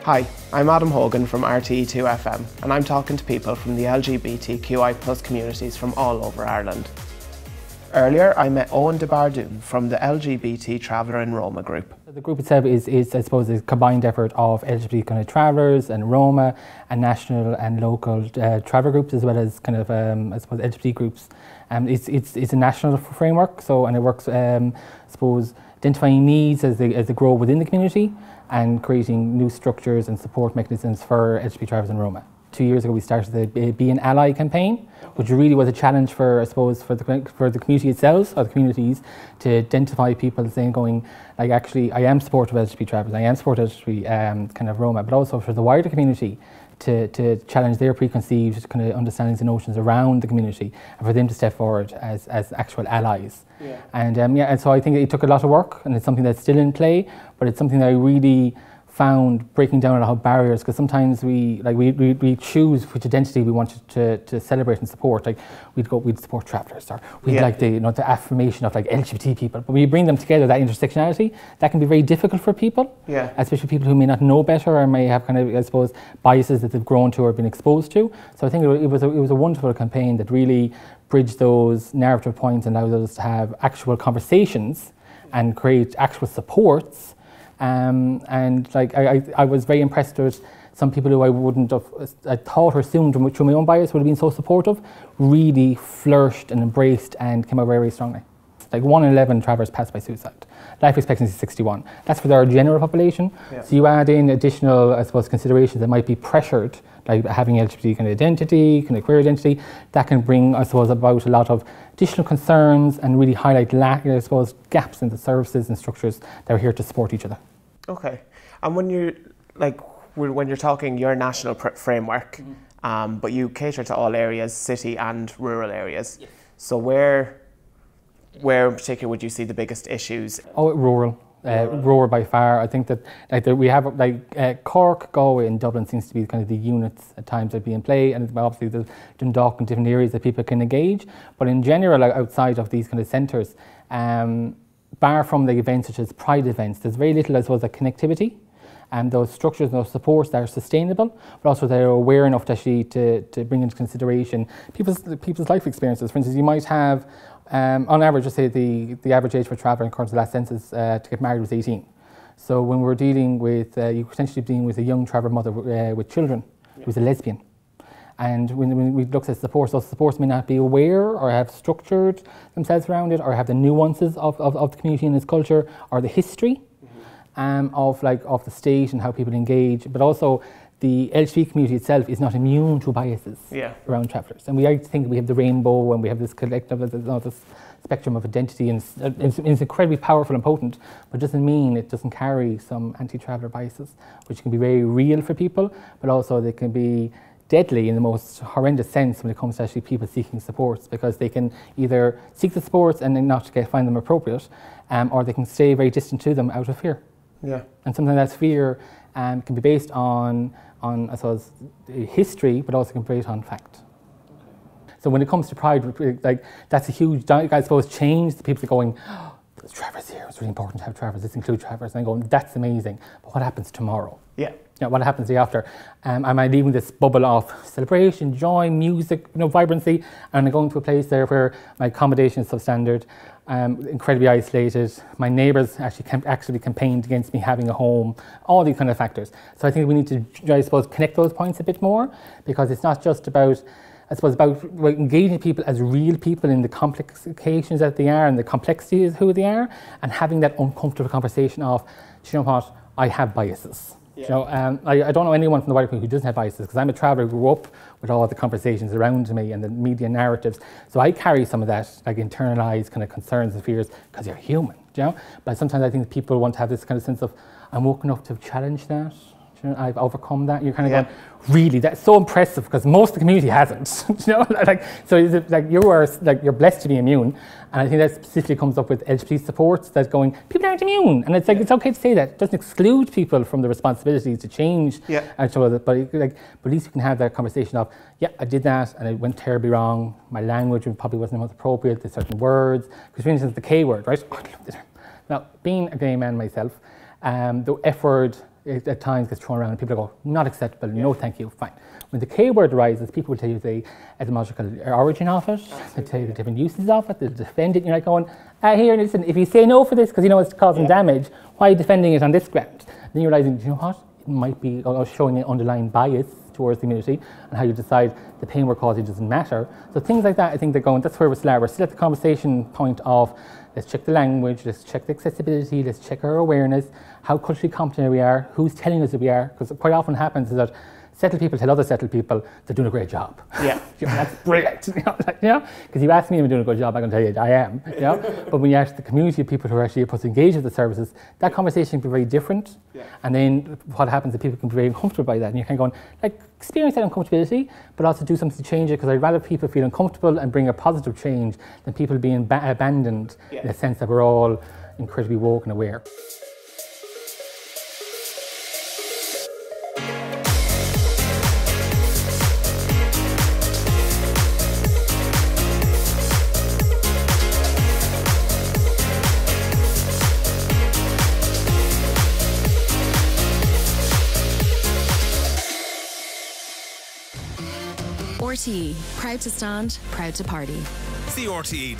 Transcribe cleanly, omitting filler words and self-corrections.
Hi, I'm Adam Hogan from RTE2 FM, and I'm talking to people from the LGBTQI+ communities from all over Ireland. Earlier, I met Oein deBhairdiun from the LGBT Traveller in Roma group. The group itself is I suppose, a combined effort of LGBT kind of travellers and Roma and national and local traveller groups, as well as kind of I suppose LGBT groups. It's a national framework, and it works I suppose identifying needs as they grow within the community and creating new structures and support mechanisms for LGBT travellers and Roma. 2 years ago we started the Be an Ally campaign, which really was a challenge for, I suppose, for the community itself, or the communities, to identify people saying, like, actually I am supportive of LGBT travellers, I am supportive of LGBT kind of Roma, but also for the wider community to challenge their preconceived kind of understandings and notions around the community, and for them to step forward as actual allies. Yeah. And so I think it took a lot of work, and it's something that's still in play, but it's something that I really found breaking down a lot of barriers, because sometimes we choose which identity we wanted to celebrate and support. Like we'd support travellers, or we'd like the the affirmation of like LGBT people. But when you bring them together, that intersectionality, that can be very difficult for people. Yeah. Especially people who may not know better or may have kind of, I suppose, biases that they've grown to or been exposed to. So I think it was a wonderful campaign that really bridged those narrative points and allowed us to have actual conversations and create actual supports. And like I was very impressed with some people who I wouldn't have, I thought or assumed through my own bias would have been so supportive, really flourished and embraced and came out very, very strongly. Like 1 in 11 travellers pass by suicide. Life expectancy is 61. That's for our general population. Yeah. So you add in additional, I suppose, considerations that might be pressured, like having LGBT kind of identity, kind of queer identity, that can bring, I suppose, about a lot of additional concerns and really highlight, I suppose, gaps in the services and structures that are here to support each other. Okay. And when you're talking your national framework, but you cater to all areas, city and rural areas. Yes. So where in particular would you see the biggest issues? Oh, rural. Rural by far. I think that we have Cork, Galway and Dublin seems to be kind of the units at times that be in play, and obviously there's Dundalk and different areas that people can engage. But in general, outside of these kind of centres, bar from the events such as pride events, there's very little, I suppose, like connectivity and those structures and those supports that are sustainable, but also they're aware enough to actually to bring into consideration people's life experiences. For instance, you might have, on average, just say the average age for a traveller according to the last census to get married was 18. So when we're dealing with, you potentially dealing with a young traveller mother with children who's a lesbian. And when we look at supports, those supports may not be aware or have structured themselves around it, or have the nuances of the community and its culture, or the history of the state and how people engage. But also the LGBT community itself is not immune to biases around travellers. And we like to think we have the rainbow and we have this collective, this spectrum of identity, and it's incredibly powerful and potent, but it doesn't mean it doesn't carry some anti-traveller biases, which can be very real for people, but also they can be deadly in the most horrendous sense when it comes to actually people seeking supports, because they can either seek the supports and then not find them appropriate, or they can stay very distant to them out of fear. Yeah. And sometimes that fear can be based on I suppose history, but also can be based on fact. So when it comes to pride, like that's a huge, I suppose, change. The people are going, oh, there's travellers here. It's really important to have travellers. Let's include travellers. And I'm going, that's amazing. But what happens tomorrow? Yeah. What happens the day after? Am I leaving this bubble of celebration, joy, music, vibrancy, and I'm going to a place there where my accommodation is substandard, incredibly isolated. My neighbours actually campaigned against me having a home. All these kind of factors. So I think we need to, I suppose, connect those points a bit more, because it's not just about, I suppose, about engaging people as real people in the complex occasions that they are and the complexity of who they are, and having that uncomfortable conversation of, do you know what, I have biases. Yeah. I don't know anyone from the wider community who doesn't have biases, because I'm a traveller who grew up with all the conversations around me and the media narratives. So I carry some of that internalised kind of concerns and fears, because you're human, But sometimes I think people want to have this kind of sense of, I'm woken up to challenge that. I've overcome that. You're kind of going, really, that's so impressive, because most of the community hasn't. So you're blessed to be immune, and I think that specifically comes up with LGBT supports that's going, people aren't immune, and it's it's okay to say that. It doesn't exclude people from the responsibility to change. Yeah. But at least you can have that conversation of, yeah, I did that and it went terribly wrong. My language probably wasn't the most appropriate. There's certain words, because for instance, the K word, right? Now, being a gay man myself, the F word at times gets thrown around and people go, not acceptable, no thank you, fine. When the K word rises, people will tell you the etymological origin of it, they tell you the different uses of it, they defend it, and you're like going, here, listen, if you say no for this because you know it's causing damage, why are you defending it on this ground? Then you're realising, you know what, it might be showing an underlying bias towards the community, and how you decide the pain we're causing doesn't matter. So things like that, I think they're going, that's where we're still at. We're still at the conversation point of, let's check the language, let's check the accessibility, let's check our awareness, how culturally competent we are, who's telling us that we are, because quite often happens is that settled people tell other settled people they're doing a great job. Yeah. That's brilliant. Because you ask me if I'm doing a good job, I can tell you I am. But when you ask the community of people who are actually supposed to engage with the services, that conversation can be very different. Yeah. And then what happens is people can be very uncomfortable by that, and you're kind of going, like, experience that uncomfortability, but also do something to change it, because I'd rather people feel uncomfortable and bring a positive change than people being abandoned in a sense that we're all incredibly woke and aware. RTE, proud to stand, proud to party. See rte.ie/pride.